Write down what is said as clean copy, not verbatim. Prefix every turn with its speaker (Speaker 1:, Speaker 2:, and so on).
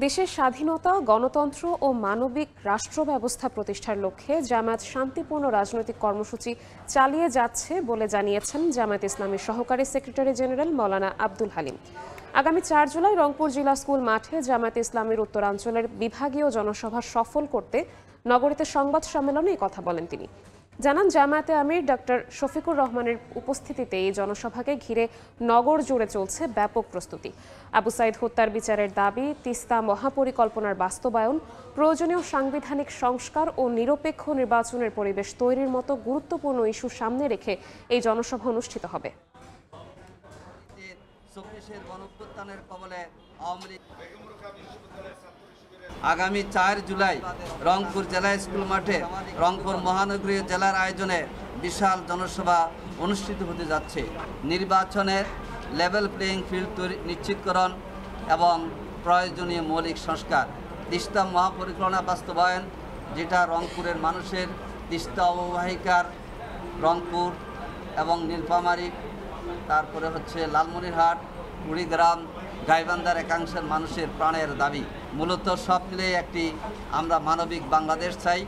Speaker 1: দেশের স্বাধীনতা, গণতন্ত্র ও মানবিক রাষ্ট্র ব্যবস্থা প্রতিষ্ঠার লক্ষ্যে জামায়াত শান্তিপূর্ণ রাজনৈতিক কর্মসূচি চালিয়ে যাচ্ছে বলে জানিয়েছেন জামায়াত ইসলামীর সহকারী সেক্রেটারি জেনারেল মাওলানা আব্দুল হালিম। আগামী ৪ জুলাই রংপুর জিলা স্কুল মাঠে জামায়াত ইসলামীর উত্তরাঞ্চলের বিভাগীয় জনসভা সফল করতে নগরীতে সংবাদ সম্মেলনে এই কথা বলেন তিনি। জানান, জামায়াতে আমির ডক্টর শফিকুর রহমানের উপস্থিতিতে এই জনসভাকে ঘিরে নগর জুড়ে চলছে ব্যাপক প্রস্তুতি। আবু সাইদ হত্যার বিচারের দাবি, তিস্তা মহাপরিকল্পনার বাস্তবায়ন, প্রয়োজনীয় সাংবিধানিক সংস্কার ও নিরপেক্ষ নির্বাচনের পরিবেশ তৈরির মতো গুরুত্বপূর্ণ ইস্যু সামনে রেখে এই জনসভা অনুষ্ঠিত হবে।
Speaker 2: আগামী ৪ জুলাই রংপুর জেলা স্কুল মাঠে রংপুর মহানগরীয় জেলার আয়োজনে বিশাল জনসভা অনুষ্ঠিত হতে যাচ্ছে। নির্বাচনের লেভেল প্লেয়িং ফিল্ড নিশ্চিতকরণ এবং প্রয়োজনীয় মৌলিক সংস্কার, তিস্তা মহাপরিকল্পনা বাস্তবায়ন, যেটা রংপুরের মানুষের তিস্তা অববাহিকার রংপুর এবং নীলফামারী, তারপরে হচ্ছে লালমনিরহাট, কুড়িগ্রাম, গাইবান্ধার একাংশের মানুষের প্রাণের দাবি। মূলত সব মিলিয়ে আমরা মানবিক বাংলাদেশ চাই।